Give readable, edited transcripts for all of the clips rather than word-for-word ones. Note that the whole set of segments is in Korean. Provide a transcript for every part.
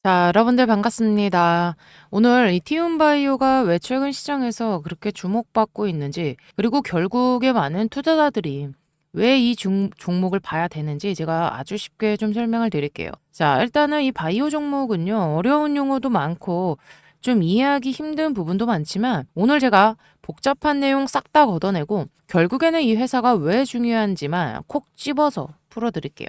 자, 여러분들 반갑습니다. 오늘 이 티움바이오가 왜 최근 시장에서 그렇게 주목받고 있는지, 그리고 결국에 많은 투자자들이 왜 이 종목을 봐야 되는지 제가 아주 쉽게 좀 설명을 드릴게요. 자, 일단은 이 바이오 종목은요, 어려운 용어도 많고 좀 이해하기 힘든 부분도 많지만 오늘 제가 복잡한 내용 싹 다 걷어내고 결국에는 이 회사가 왜 중요한지만 콕 집어서 풀어드릴게요.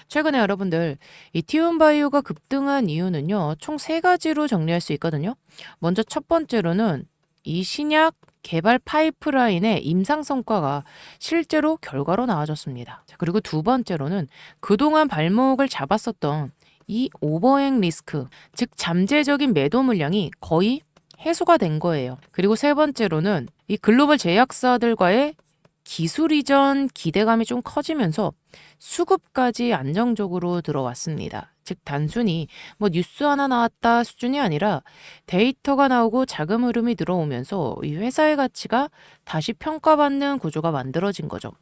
최근에 여러분들 이 티움바이오가 급등한 이유는요, 총 세 가지로 정리할 수 있거든요. 먼저 첫 번째로는 이 신약 개발 파이프라인의 임상 성과가 실제로 결과로 나와졌습니다. 자, 그리고 두 번째로는 그동안 발목을 잡았었던 이 오버행 리스크, 즉 잠재적인 매도 물량이 거의 해소가 된 거예요. 그리고 세 번째로는 이 글로벌 제약사들과의 기술 이전 기대감이 좀 커지면서 수급까지 안정적으로 들어왔습니다. 즉 단순히 뭐 뉴스 하나 나왔다 수준이 아니라 데이터가 나오고 자금 흐름이 들어오면서 이 회사의 가치가 다시 평가받는 구조가 만들어진 거죠.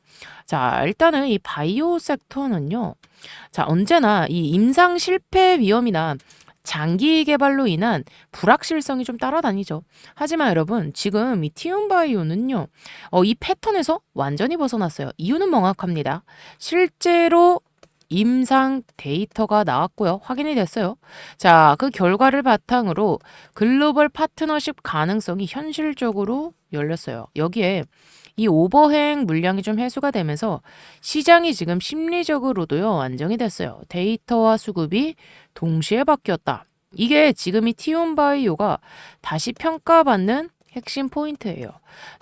자, 일단은 이 바이오 섹터는요. 자, 언제나 이 임상 실패 위험이나 장기 개발로 인한 불확실성이 좀 따라다니죠. 하지만 여러분, 지금 이 티움바이오는요, 이 패턴에서 완전히 벗어났어요. 이유는 명확합니다. 실제로 임상 데이터가 나왔고요. 확인이 됐어요. 자, 그 결과를 바탕으로 글로벌 파트너십 가능성이 현실적으로 열렸어요. 여기에 이 오버행 물량이 좀 해소가 되면서 시장이 지금 심리적으로도요, 안정이 됐어요. 데이터와 수급이 동시에 바뀌었다. 이게 지금 이 티움바이오가 다시 평가받는 핵심 포인트예요.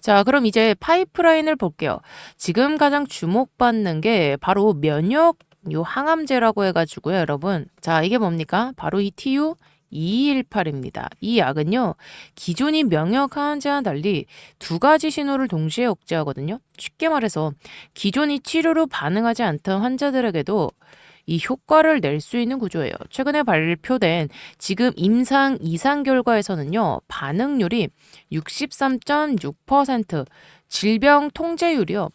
자, 그럼 이제 파이프라인을 볼게요. 지금 가장 주목받는 게 바로 면역 요 항암제라고 해가지고요, 여러분. 자, 이게 뭡니까? 바로 이 TU 2218입니다. 이 약은요, 기존인 면역 항암제와 달리 두 가지 신호를 동시에 억제하거든요. 쉽게 말해서 기존이 치료로 반응하지 않던 환자들에게도 이 효과를 낼 수 있는 구조예요. 최근에 발표된 지금 임상 이상 결과에서는요, 반응률이 63.6%, 질병 통제율이요,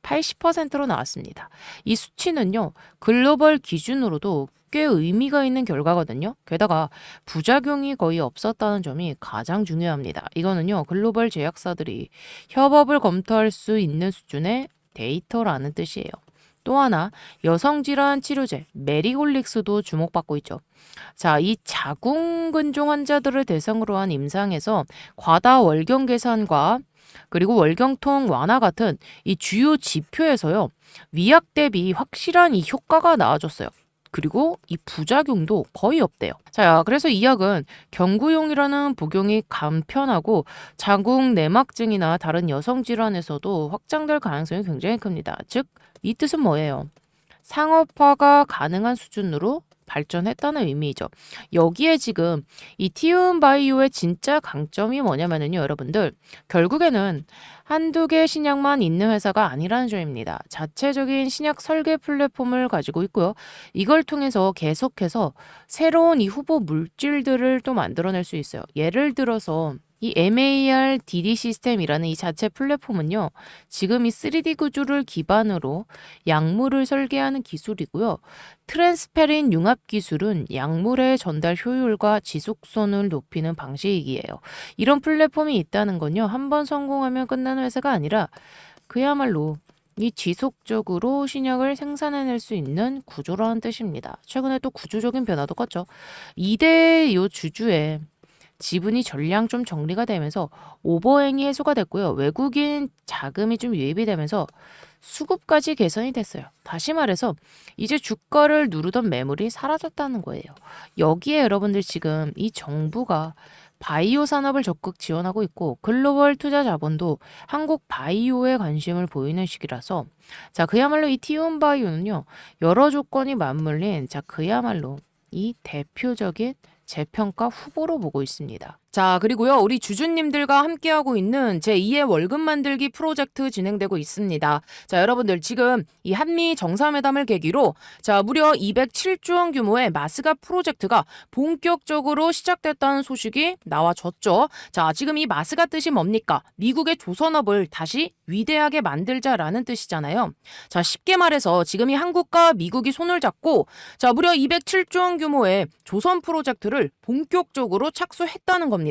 80%로 나왔습니다. 이 수치는요, 글로벌 기준으로도 꽤 의미가 있는 결과거든요. 게다가 부작용이 거의 없었다는 점이 가장 중요합니다. 이거는요, 글로벌 제약사들이 협업을 검토할 수 있는 수준의 데이터라는 뜻이에요. 또 하나, 여성질환 치료제 메리골릭스도 주목받고 있죠. 자, 이 자궁근종 환자들을 대상으로 한 임상에서 과다 월경 개선과 그리고 월경통 완화 같은 이 주요 지표에서요, 위약 대비 확실한 이 효과가 나와줬어요. 그리고 이 부작용도 거의 없대요. 자, 그래서 이 약은 경구용이라는 복용이 간편하고 자궁 내막증이나 다른 여성 질환에서도 확장될 가능성이 굉장히 큽니다. 즉, 이 뜻은 뭐예요? 상업화가 가능한 수준으로 발전했다는 의미죠. 여기에 지금 이 티움바이오의 진짜 강점이 뭐냐면요, 여러분들. 결국에는 한두 개 신약만 있는 회사가 아니라는 점입니다. 자체적인 신약 설계 플랫폼을 가지고 있고요. 이걸 통해서 계속해서 새로운 이 후보 물질들을 또 만들어낼 수 있어요. 예를 들어서 이 MAR DD 시스템이라는 이 자체 플랫폼은요, 지금 이 3D 구조를 기반으로 약물을 설계하는 기술이고요. 트랜스페린 융합 기술은 약물의 전달 효율과 지속성을 높이는 방식이에요. 이런 플랫폼이 있다는 건요, 한번 성공하면 끝나는 회사가 아니라 그야말로 이 지속적으로 신약을 생산해낼 수 있는 구조라는 뜻입니다. 최근에 또 구조적인 변화도 컸죠. 2대 요 주주에 지분이 전량 좀 정리가 되면서 오버행이 해소가 됐고요. 외국인 자금이 좀 유입이 되면서 수급까지 개선이 됐어요. 다시 말해서 이제 주가를 누르던 매물이 사라졌다는 거예요. 여기에 여러분들 지금 이 정부가 바이오 산업을 적극 지원하고 있고 글로벌 투자 자본도 한국 바이오에 관심을 보이는 시기라서 자, 그야말로 이 티움 바이오는요, 여러 조건이 맞물린 자, 그야말로 이 대표적인 재평가 후보로 보고 있습니다. 자, 그리고요, 우리 주주님들과 함께하고 있는 제2의 월급 만들기 프로젝트 진행되고 있습니다. 자, 여러분들 지금 이 한미 정상회담을 계기로 자, 무려 207조 원 규모의 마스가 프로젝트가 본격적으로 시작됐다는 소식이 나와졌죠. 자, 지금 이 마스가 뜻이 뭡니까? 미국의 조선업을 다시 위대하게 만들자라는 뜻이잖아요. 자, 쉽게 말해서 지금 이 한국과 미국이 손을 잡고 자, 무려 207조 원 규모의 조선 프로젝트를 본격적으로 착수했다는 겁니다.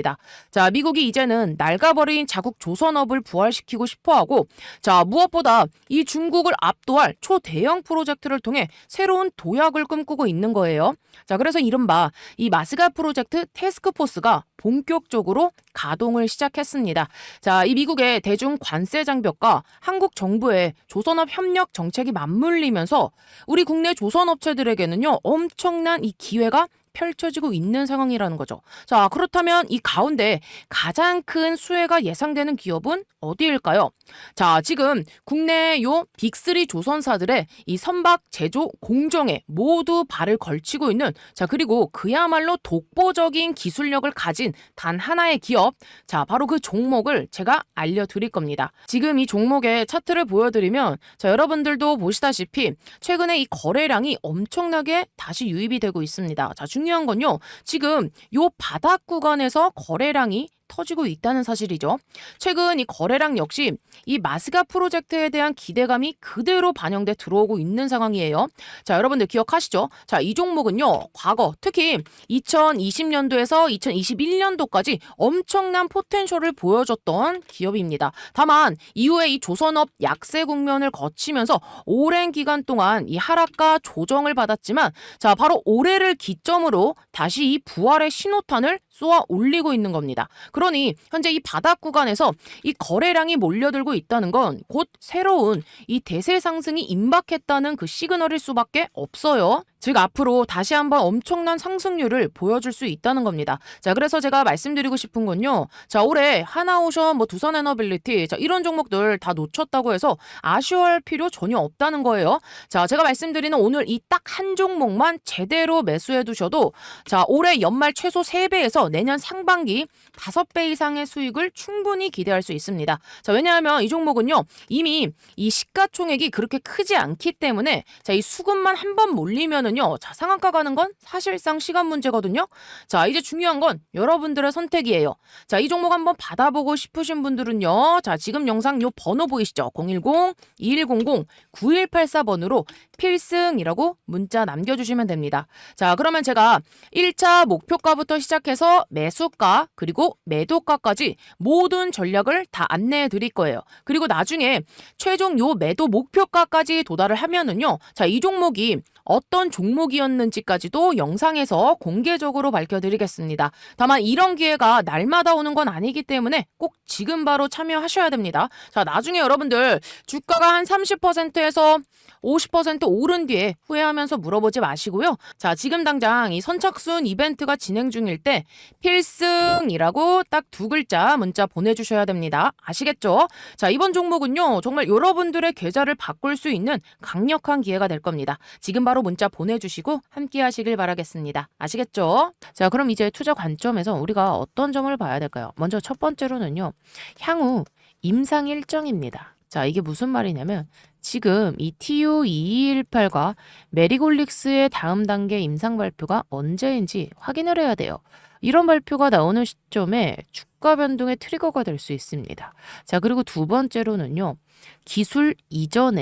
자, 미국이 이제는 낡아버린 자국 조선업을 부활시키고 싶어하고 자, 무엇보다 이 중국을 압도할 초대형 프로젝트를 통해 새로운 도약을 꿈꾸고 있는 거예요. 자, 그래서 이른바 이 마스가 프로젝트 태스크포스가 본격적으로 가동을 시작했습니다. 자, 이 미국의 대중 관세 장벽과 한국 정부의 조선업 협력 정책이 맞물리면서 우리 국내 조선업체들에게는요, 엄청난 이 기회가 펼쳐지고 있는 상황이라는 거죠. 자, 그렇다면 이 가운데 가장 큰 수혜가 예상되는 기업은 어디일까요? 자, 지금 국내 요 빅3 조선사들의 이 선박 제조 공정에 모두 발을 걸치고 있는 자, 그리고 그야말로 독보적인 기술력을 가진 단 하나의 기업. 자, 바로 그 종목을 제가 알려드릴 겁니다. 지금 이 종목의 차트를 보여드리면 자, 여러분들도 보시다시피 최근에 이 거래량이 엄청나게 다시 유입이 되고 있습니다. 자, 중요한 건요. 지금 요 바닥 구간에서 거래량이 터지고 있다는 사실이죠. 최근 이 거래량 역시 이 마스가 프로젝트에 대한 기대감이 그대로 반영돼 들어오고 있는 상황이에요. 자, 여러분들 기억하시죠? 자, 이 종목은요, 과거 특히 2020년도에서 2021년도까지 엄청난 포텐셜을 보여줬던 기업입니다. 다만 이후에 이 조선업 약세 국면을 거치면서 오랜 기간 동안 이 하락과 조정을 받았지만 자, 바로 올해를 기점으로 다시 이 부활의 신호탄을 쏘아 올리고 있는 겁니다. 그러니 현재 이 바닥 구간에서 이 거래량이 몰려들고 있다는 건 곧 새로운 이 대세 상승이 임박했다는 그 시그널일 수밖에 없어요. 즉 앞으로 다시 한번 엄청난 상승률을 보여줄 수 있다는 겁니다. 자, 그래서 제가 말씀드리고 싶은 건요. 자, 올해 하나오션, 뭐 두산에너빌리티, 자, 이런 종목들 다 놓쳤다고 해서 아쉬워할 필요 전혀 없다는 거예요. 자, 제가 말씀드리는 오늘 이 딱 한 종목만 제대로 매수해 두셔도 자, 올해 연말 최소 3배에서 내년 상반기 5배 이상의 수익을 충분히 기대할 수 있습니다. 자, 왜냐하면 이 종목은요. 이미 이 시가총액이 그렇게 크지 않기 때문에 자, 이 수급만 한번 몰리면은요. 자, 상한가 가는 건 사실상 시간 문제거든요. 자, 이제 중요한 건 여러분들의 선택이에요. 자, 이 종목 한번 받아보고 싶으신 분들은요. 자, 지금 영상 요 번호 보이시죠? 010-2100-9184번으로 필승이라고 문자 남겨주시면 됩니다. 자, 그러면 제가 1차 목표가부터 시작해서 매수가 그리고 매도가까지 모든 전략을 다 안내해 드릴 거예요. 그리고 나중에 최종 요 매도 목표가까지 도달을 하면은요. 자, 이 종목이 어떤 종목이었는지까지도 영상에서 공개적으로 밝혀드리겠습니다. 다만 이런 기회가 날마다 오는 건 아니기 때문에 꼭 지금 바로 참여하셔야 됩니다. 자, 나중에 여러분들 주가가 한 30%에서 50% 오른 뒤에 후회하면서 물어보지 마시고요. 자, 지금 당장 이 선착순 이벤트가 진행 중일 때 필승이라고 딱 2글자 문자 보내주셔야 됩니다. 아시겠죠? 자, 이번 종목은요. 정말 여러분들의 계좌를 바꿀 수 있는 강력한 기회가 될 겁니다. 지금 바로 문자 보내주시고 함께 하시길 바라겠습니다. 아시겠죠? 자, 그럼 이제 투자 관점에서 우리가 어떤 점을 봐야 될까요? 먼저 첫 번째로는요. 향후 임상 일정입니다. 자, 이게 무슨 말이냐면 지금 이 TU2218과 메리골릭스의 다음 단계 임상 발표가 언제인지 확인을 해야 돼요. 이런 발표가 나오는 시점에 주가 변동의 트리거가 될 수 있습니다. 자, 그리고 두 번째로는요. 기술 이전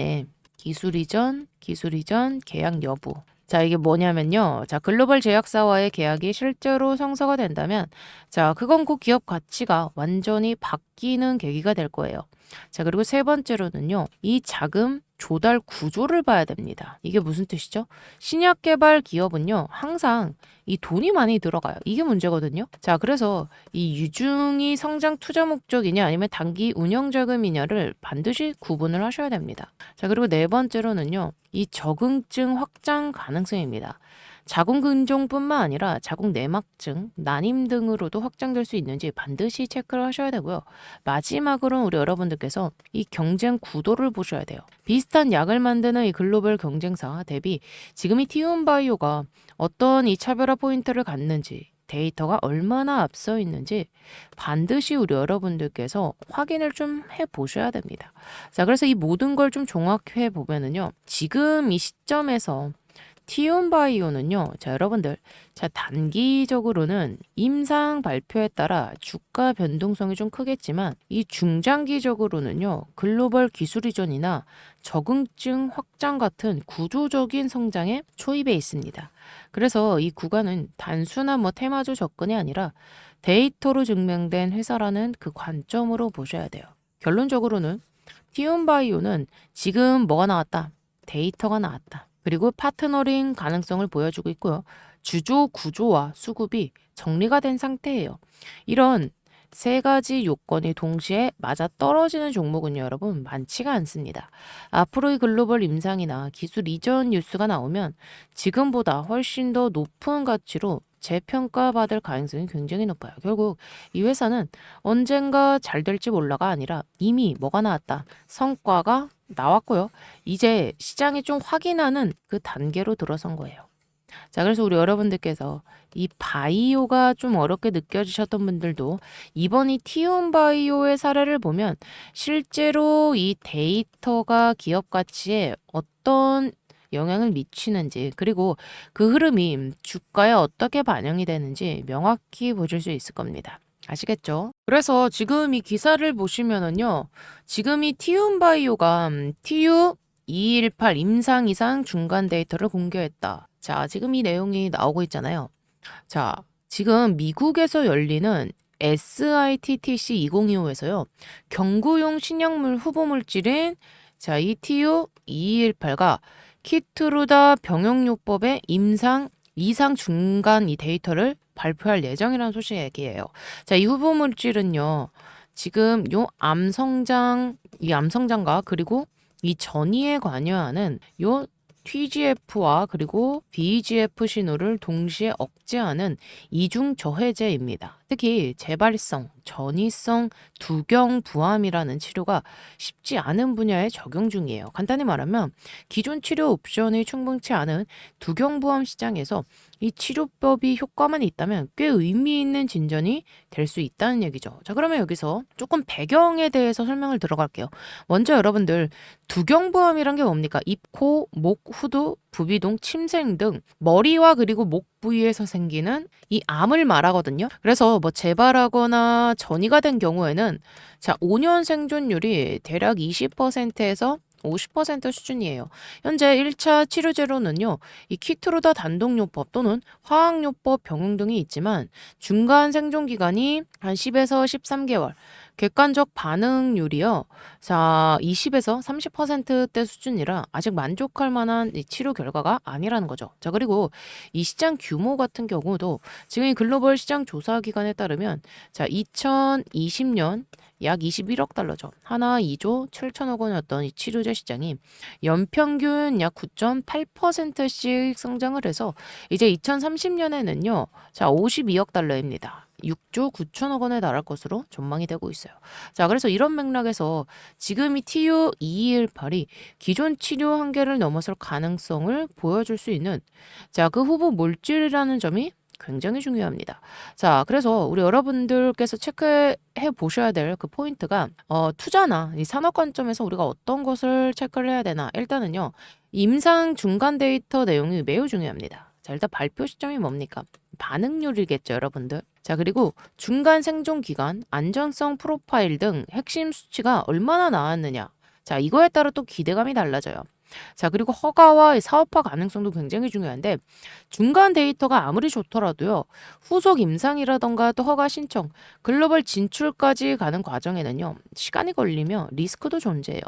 계약 여부. 자, 이게 뭐냐면요. 자, 글로벌 제약사와의 계약이 실제로 성사가 된다면 자, 그건 그 기업 가치가 완전히 바뀌는 계기가 될 거예요. 자, 그리고 세 번째로는요. 이 자금 조달 구조를 봐야 됩니다. 이게 무슨 뜻이죠? 신약 개발 기업은요. 항상 이 돈이 많이 들어가요. 이게 문제거든요. 자, 그래서 이 유중이 성장 투자 목적이냐 아니면 단기 운영 자금이냐를 반드시 구분을 하셔야 됩니다. 자, 그리고 네 번째로는요. 이 적응증 확장 가능성입니다. 자궁 근종뿐만 아니라 자궁 내막증, 난임 등으로도 확장될 수 있는지 반드시 체크를 하셔야 되고요. 마지막으로는 우리 여러분들께서 이 경쟁 구도를 보셔야 돼요. 비슷한 약을 만드는 이 글로벌 경쟁사 대비 지금 이 티움바이오가 어떤 이 차별화 포인트를 갖는지 데이터가 얼마나 앞서 있는지 반드시 우리 여러분들께서 확인을 좀 해보셔야 됩니다. 자, 그래서 이 모든 걸 좀 종합해 보면은요, 지금 이 시점에서 티움바이오는요, 자, 여러분들, 자, 단기적으로는 임상 발표에 따라 주가 변동성이 좀 크겠지만, 이 중장기적으로는요, 글로벌 기술 이전이나 적응증 확장 같은 구조적인 성장에 초입해 있습니다. 그래서 이 구간은 단순한 뭐 테마주 접근이 아니라 데이터로 증명된 회사라는 그 관점으로 보셔야 돼요. 결론적으로는 티움바이오는 지금 뭐가 나왔다? 데이터가 나왔다. 그리고 파트너링 가능성을 보여주고 있고요. 주조 구조와 수급이 정리가 된 상태예요. 이런 세 가지 요건이 동시에 맞아 떨어지는 종목은요, 여러분, 많지가 않습니다. 앞으로의 글로벌 임상이나 기술 이전 뉴스가 나오면 지금보다 훨씬 더 높은 가치로 재평가받을 가능성이 굉장히 높아요. 결국 이 회사는 언젠가 잘 될지 몰라가 아니라 이미 뭐가 나왔다. 성과가 나왔고요. 이제 시장이 좀 확인하는 그 단계로 들어선 거예요. 자, 그래서 우리 여러분들께서 이 바이오가 좀 어렵게 느껴지셨던 분들도 이번 이 티움바이오의 사례를 보면 실제로 이 데이터가 기업 가치에 어떤 영향을 미치는지, 그리고 그 흐름이 주가에 어떻게 반영이 되는지 명확히 보실 수 있을 겁니다. 아시겠죠? 그래서 지금 이 기사를 보시면은요, 지금 이 티움바이오가 TU 218 임상 이상 중간 데이터를 공개했다. 자, 지금 이 내용이 나오고 있잖아요. 자, 지금 미국에서 열리는 SITTC 2025에서요, 경구용 신약물 후보 물질인 자, 이 TU 2218가 키트루다 병용요법의 임상 이상 중간 이 데이터를 발표할 예정이라는 소식이에요. 자, 이 후보 물질은요, 지금 이 암성장과 그리고 이 전이에 관여하는 요 TGF와 그리고 VEGF 신호를 동시에 억제하는 이중 저해제입니다. 특히 재발성, 전이성 두경부암이라는 치료가 쉽지 않은 분야에 적용 중이에요. 간단히 말하면 기존 치료 옵션이 충분치 않은 두경부암 시장에서 이 치료법이 효과만 있다면 꽤 의미 있는 진전이 될 수 있다는 얘기죠. 자, 그러면 여기서 조금 배경에 대해서 설명을 들어갈게요. 먼저 여러분들 두경부암이란 게 뭡니까? 입, 코, 목, 후두, 부비동, 침생 등 머리와 그리고 목 부위에서 생기는 이 암을 말하거든요. 그래서 뭐 재발하거나 전이가 된 경우에는 자, 5년 생존율이 대략 20%에서 50% 수준이에요. 현재 1차 치료제로는요, 이 키트루다 단독요법 또는 화학요법 병용 등이 있지만 중간 생존 기간이 한 10에서 13개월, 객관적 반응률이요, 자, 20에서 30%대 수준이라 아직 만족할 만한 이 치료 결과가 아니라는 거죠. 자, 그리고 이 시장 규모 같은 경우도 지금 이 글로벌 시장 조사 기관에 따르면 자, 2020년 약 21억 달러죠. 하나 2조 7천억 원이었던 이 치료제 시장이 연평균 약 9.8%씩 성장을 해서 이제 2030년에는요. 자, 52억 달러입니다. 6조 9천억 원에 달할 것으로 전망이 되고 있어요. 자, 그래서 이런 맥락에서 지금 이 TU2218이 기존 치료 한계를 넘어설 가능성을 보여줄 수 있는 자, 그 후보 물질이라는 점이 굉장히 중요합니다. 자, 그래서 우리 여러분들께서 체크해 보셔야 될 그 포인트가 투자나 이 산업 관점에서 우리가 어떤 것을 체크를 해야 되나. 일단은요, 임상 중간 데이터 내용이 매우 중요합니다. 자, 일단 발표 시점이 뭡니까? 반응률이겠죠, 여러분들. 자, 그리고 중간 생존 기간, 안전성 프로파일 등 핵심 수치가 얼마나 나왔느냐. 자, 이거에 따라 또 기대감이 달라져요. 자, 그리고 허가와 사업화 가능성도 굉장히 중요한데 중간 데이터가 아무리 좋더라도요. 후속 임상이라던가 또 허가 신청, 글로벌 진출까지 가는 과정에는요. 시간이 걸리며 리스크도 존재해요.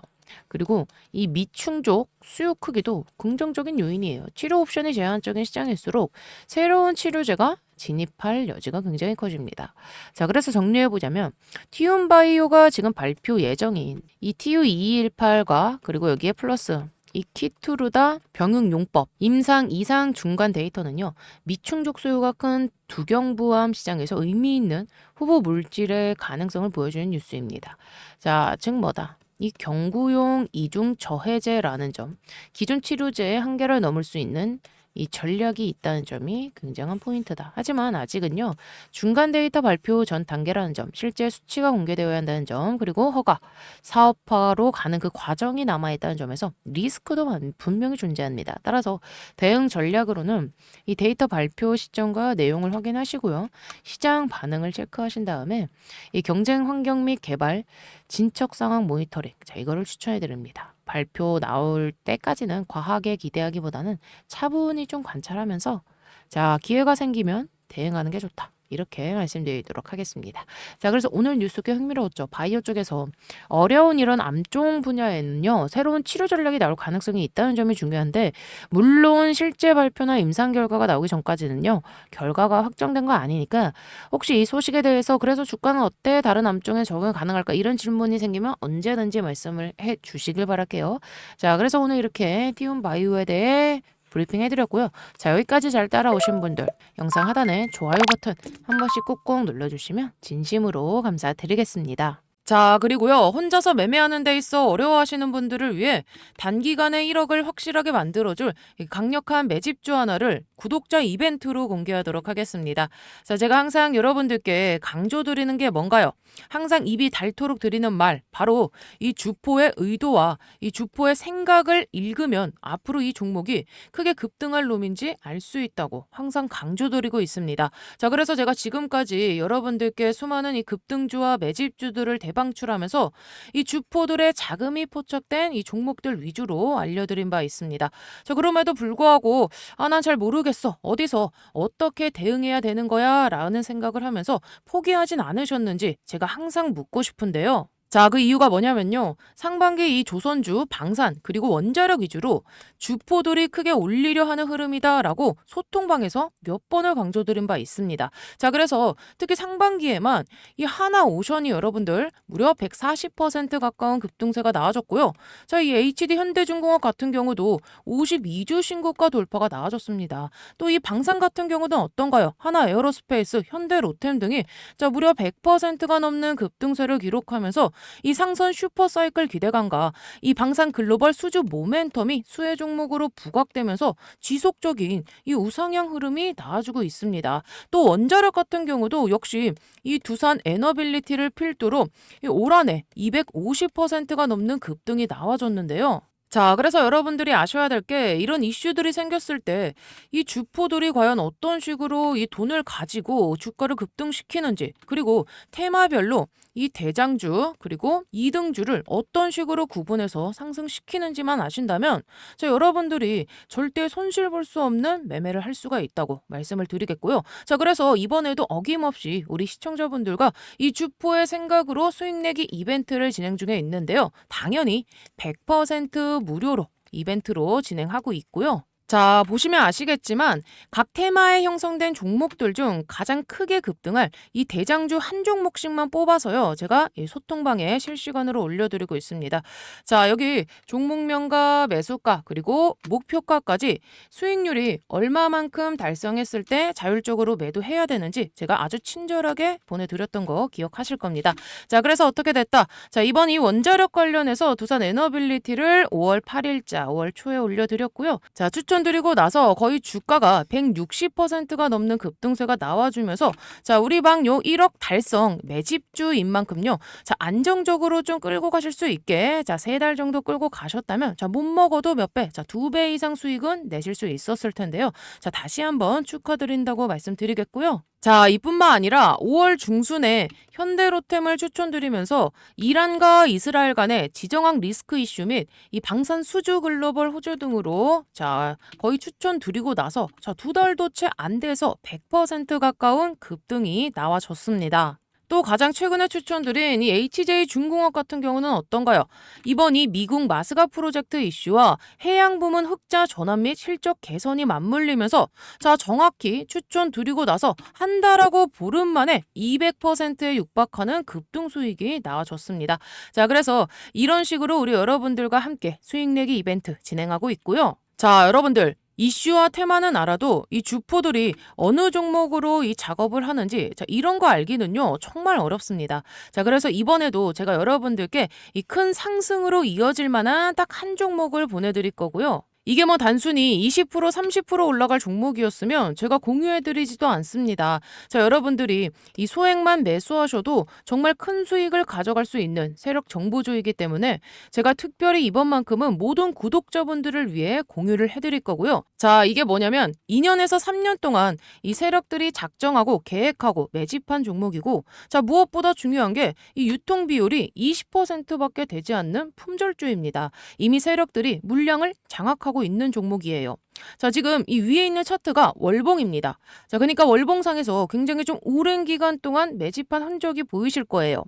그리고 이 미충족 수요 크기도 긍정적인 요인이에요. 치료 옵션이 제한적인 시장일수록 새로운 치료제가 진입할 여지가 굉장히 커집니다. 자, 그래서 정리해보자면 티움바이오가 지금 발표 예정인 이 TU2218과 그리고 여기에 플러스 이 키투르다 병용용법 임상 이상 중간 데이터는요. 미충족 수요가 큰 두경부암 시장에서 의미 있는 후보 물질의 가능성을 보여주는 뉴스입니다. 자, 즉 뭐다? 이 경구용 이중 저해제라는 점, 기존 치료제의 한계를 넘을 수 있는 이 전략이 있다는 점이 굉장한 포인트다. 하지만 아직은요, 중간 데이터 발표 전 단계라는 점, 실제 수치가 공개되어야 한다는 점, 그리고 허가, 사업화로 가는 그 과정이 남아있다는 점에서 리스크도 분명히 존재합니다. 따라서 대응 전략으로는 이 데이터 발표 시점과 내용을 확인하시고요. 시장 반응을 체크하신 다음에 이 경쟁 환경 및 개발, 진척 상황 모니터링, 자, 이거를 추천해 드립니다. 발표 나올 때까지는 과하게 기대하기보다는 차분히 좀 관찰하면서 자, 기회가 생기면 대응하는 게 좋다. 이렇게 말씀드리도록 하겠습니다. 자, 그래서 오늘 뉴스 꽤 흥미로웠죠. 바이오 쪽에서 어려운 이런 암종 분야에는요, 새로운 치료 전략이 나올 가능성이 있다는 점이 중요한데, 물론 실제 발표나 임상 결과가 나오기 전까지는요, 결과가 확정된 거 아니니까, 혹시 이 소식에 대해서 그래서 주가는 어때? 다른 암종에 적용 가능할까? 이런 질문이 생기면 언제든지 말씀을 해 주시길 바랄게요. 자, 그래서 오늘 이렇게 티움 바이오에 대해 브리핑 해드렸고요. 자, 여기까지 잘 따라오신 분들 영상 하단에 좋아요 버튼 한 번씩 꾹꾹 눌러주시면 진심으로 감사드리겠습니다. 자, 그리고요, 혼자서 매매하는 데 있어 어려워하시는 분들을 위해 단기간에 1억을 확실하게 만들어줄 이 강력한 매집주 하나를 구독자 이벤트로 공개하도록 하겠습니다. 자, 제가 항상 여러분들께 강조드리는 게 뭔가요? 항상 입이 닳도록 드리는 말, 바로 이 주포의 의도와 이 주포의 생각을 읽으면 앞으로 이 종목이 크게 급등할 놈인지 알 수 있다고 항상 강조드리고 있습니다. 자, 그래서 제가 지금까지 여러분들께 수많은 이 급등주와 매집주들을 대방출하면서 이 주포들의 자금이 포착된 이 종목들 위주로 알려드린 바 있습니다. 자, 그럼에도 불구하고 난 잘 모르겠어. 어디서 어떻게 대응해야 되는 거야? 라는 생각을 하면서 포기하진 않으셨는지 제가 항상 묻고 싶은데요. 자, 그 이유가 뭐냐면요. 상반기 이 조선주, 방산, 그리고 원자력 위주로 주포들이 크게 올리려 하는 흐름이다라고 소통방에서 몇 번을 강조드린 바 있습니다. 자, 그래서 특히 상반기에만 이 하나오션이 여러분들 무려 140% 가까운 급등세가 나와줬고요. 자, 이 HD 현대중공업 같은 경우도 52주 신고가 돌파가 나와줬습니다. 또 이 방산 같은 경우는 어떤가요? 하나 에어로스페이스, 현대 로템 등이 자, 무려 100%가 넘는 급등세를 기록하면서 이 상선 슈퍼사이클 기대감과 이 방산 글로벌 수주 모멘텀이 수혜 종목으로 부각되면서 지속적인 이 우상향 흐름이 나와주고 있습니다. 또 원자력 같은 경우도 역시 이 두산 에너빌리티를 필두로 올 한해 250%가 넘는 급등이 나와줬는데요. 자, 그래서 여러분들이 아셔야 될 게 이런 이슈들이 생겼을 때 이 주포들이 과연 어떤 식으로 이 돈을 가지고 주가를 급등시키는지, 그리고 테마별로 이 대장주 그리고 2등주를 어떤 식으로 구분해서 상승시키는지만 아신다면 자, 여러분들이 절대 손실 볼 수 없는 매매를 할 수가 있다고 말씀을 드리겠고요. 자, 그래서 이번에도 어김없이 우리 시청자분들과 이 주포의 생각으로 수익 내기 이벤트를 진행 중에 있는데요. 당연히 100% 무료로 이벤트로 진행하고 있고요. 자, 보시면 아시겠지만 각 테마에 형성된 종목들 중 가장 크게 급등할 이 대장주 한 종목씩만 뽑아서요, 제가 이 소통방에 실시간으로 올려드리고 있습니다. 자, 여기 종목명과 매수가 그리고 목표가까지 수익률이 얼마만큼 달성했을 때 자율적으로 매도해야 되는지 제가 아주 친절하게 보내드렸던 거 기억하실 겁니다. 자, 그래서 어떻게 됐다? 자, 이번 이 원자력 관련해서 두산 에너빌리티를 5월 8일자 5월 초에 올려드렸고요. 자, 추천드리고 나서 거의 주가가 160%가 넘는 급등세가 나와주면서 자, 우리 방 요 1억 달성 매집주인 만큼요, 자, 안정적으로 좀 끌고 가실 수 있게 자, 3달 정도 끌고 가셨다면 자, 못 먹어도 몇 배, 자, 2배 이상 수익은 내실 수 있었을 텐데요. 자, 다시 한번 축하드린다고 말씀드리겠고요. 자, 이뿐만 아니라 5월 중순에 현대로템을 추천드리면서 이란과 이스라엘 간의 지정학 리스크 이슈 및 이 방산 수주 글로벌 호조 등으로 자, 거의 추천드리고 나서 자, 2달도 채 안 돼서 100% 가까운 급등이 나와줬습니다. 또 가장 최근에 추천드린 이 HJ 중공업 같은 경우는 어떤가요? 이번 이 미국 마스가 프로젝트 이슈와 해양 부문 흑자 전환 및 실적 개선이 맞물리면서 자, 정확히 추천드리고 나서 한 달하고 보름 만에 200%에 육박하는 급등 수익이 나와줬습니다. 자, 그래서 이런 식으로 우리 여러분들과 함께 수익 내기 이벤트 진행하고 있고요. 자, 여러분들 이슈와 테마는 알아도 이 주포들이 어느 종목으로 이 작업을 하는지 자, 이런 거 알기는요 정말 어렵습니다. 자, 그래서 이번에도 제가 여러분들께 이 큰 상승으로 이어질 만한 딱 한 종목을 보내드릴 거고요. 이게 뭐 단순히 20% 30% 올라갈 종목이었으면 제가 공유해드리지도 않습니다. 자, 여러분들이 이 소액만 매수하셔도 정말 큰 수익을 가져갈 수 있는 세력 정보주이기 때문에 제가 특별히 이번만큼은 모든 구독자분들을 위해 공유를 해드릴 거고요. 자, 이게 뭐냐면 2년에서 3년 동안 이 세력들이 작정하고 계획하고 매집한 종목이고, 자, 무엇보다 중요한 게 이 유통 비율이 20%밖에 되지 않는 품절주입니다. 이미 세력들이 물량을 장악하고 있는 종목이에요. 자, 지금 이 위에 있는 차트가 월봉입니다. 자, 그러니까 월봉상에서 굉장히 좀 오랜 기간 동안 매집한 흔적이 보이실 거예요.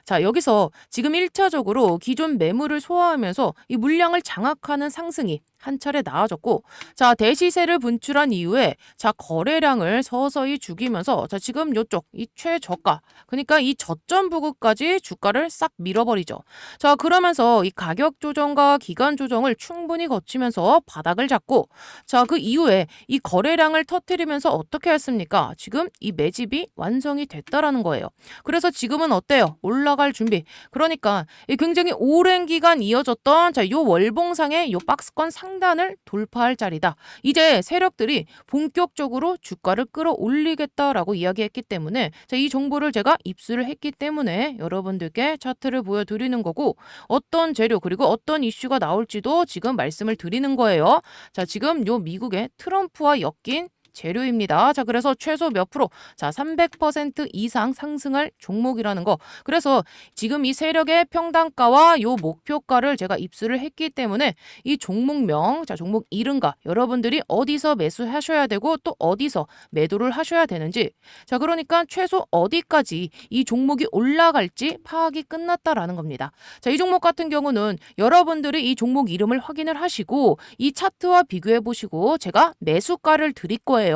자, 여기서 지금 1차적으로 기존 매물을 소화하면서 이 물량을 장악하는 상승이 한 차례 나아졌고, 자, 대시세를 분출한 이후에 자, 거래량을 서서히 죽이면서 자, 지금 요쪽 이 최저가, 그러니까 이 저점 부근까지 주가를 싹 밀어버리죠. 자, 그러면서 이 가격 조정과 기간 조정을 충분히 거치면서 바닥을 잡고, 자, 그 이후에 이 거래량을 터뜨리면서 어떻게 했습니까? 지금 이 매집이 완성이 됐다라는 거예요. 그래서 지금은 어때요? 올라갈 준비. 그러니까 이 굉장히 오랜 기간 이어졌던 자, 요 월봉상의 요 박스권 상단을 돌파할 자리다. 이제 세력들이 본격적으로 주가를 끌어올리겠다라고 이야기했기 때문에 자, 이 정보를 제가 입수를 했기 때문에 여러분들께 차트를 보여드리는 거고, 어떤 재료 그리고 어떤 이슈가 나올지도 지금 말씀을 드리는 거예요. 자, 지금 요 미국의 트럼프와 엮인 재료입니다. 자, 그래서 최소 몇 프로? 자, 300% 이상 상승할 종목이라는 거. 그래서 지금 이 세력의 평단가와 요 목표가를 제가 입수를 했기 때문에 이 종목명, 자, 종목 이름과 여러분들이 어디서 매수하셔야 되고 또 어디서 매도를 하셔야 되는지, 자, 그러니까 최소 어디까지 이 종목이 올라갈지 파악이 끝났다라는 겁니다. 자, 이 종목 같은 경우는 여러분들이 이 종목 이름을 확인을 하시고 이 차트와 비교해 보시고 제가 매수가를 드릴 거예요.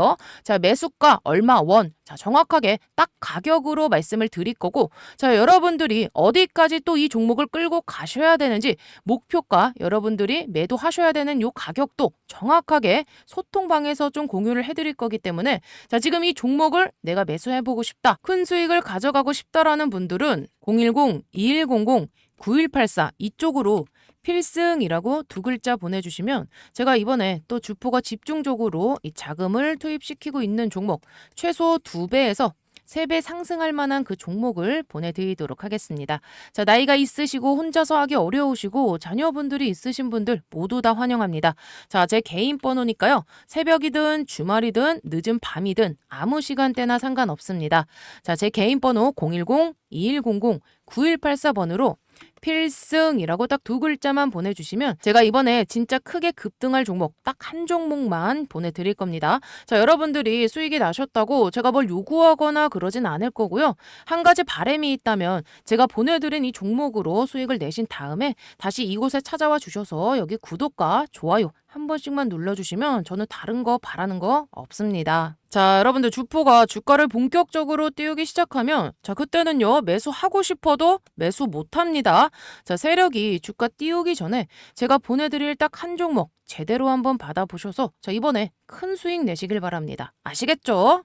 자, 매수가 얼마 원. 자, 정확하게 딱 가격으로 말씀을 드릴 거고, 자, 여러분들이 어디까지 또 이 종목을 끌고 가셔야 되는지 목표가, 여러분들이 매도하셔야 되는 요 가격도 정확하게 소통방에서 좀 공유를 해드릴 거기 때문에 자, 지금 이 종목을 내가 매수해보고 싶다, 큰 수익을 가져가고 싶다라는 분들은 010-2100-9184 이쪽으로 필승이라고 두 글자 보내주시면 제가 이번에 또 주포가 집중적으로 이 자금을 투입시키고 있는 종목 최소 2배에서 3배 상승할 만한 그 종목을 보내드리도록 하겠습니다. 자, 나이가 있으시고 혼자서 하기 어려우시고 자녀분들이 있으신 분들 모두 다 환영합니다. 자, 제 개인 번호니까요. 새벽이든 주말이든 늦은 밤이든 아무 시간대나 상관없습니다. 자, 제 개인 번호 010-2100-9184번으로 필승이라고 딱 두 글자만 보내주시면 제가 이번에 진짜 크게 급등할 종목 딱 한 종목만 보내드릴 겁니다. 자, 여러분들이 수익이 나셨다고 제가 뭘 요구하거나 그러진 않을 거고요. 한 가지 바람이 있다면 제가 보내드린 이 종목으로 수익을 내신 다음에 다시 이곳에 찾아와 주셔서 여기 구독과 좋아요 한 번씩만 눌러주시면 저는 다른 거 바라는 거 없습니다. 자, 여러분들 주포가 주가를 본격적으로 띄우기 시작하면 자, 그때는요 매수하고 싶어도 매수 못합니다. 자, 세력이 주가 띄우기 전에 제가 보내드릴 딱 한 종목 제대로 한번 받아보셔서 자, 이번에 큰 수익 내시길 바랍니다. 아시겠죠?